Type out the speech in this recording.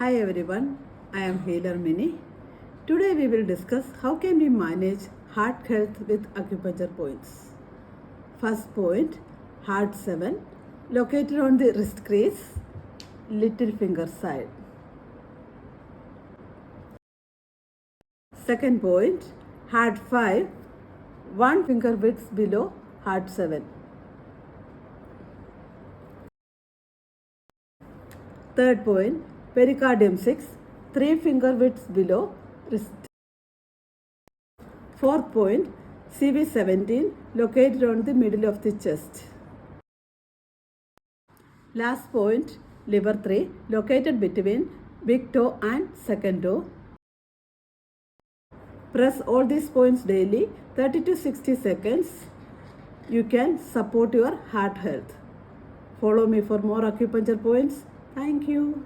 Hi everyone, I am Healer Mini. Today we will discuss how can we manage heart health with acupuncture points. First point, heart 7, located on the wrist crease, little finger side. Second point, heart 5, one finger width below heart 7. Third point, pericardium 6, 3 finger widths below wrist. Fourth point, CV17, located on the middle of the chest. Last point, liver 3, located between big toe and second toe. Press all these points daily, 30 to 60 seconds. You can support your heart health. Follow me for more acupuncture points. Thank you.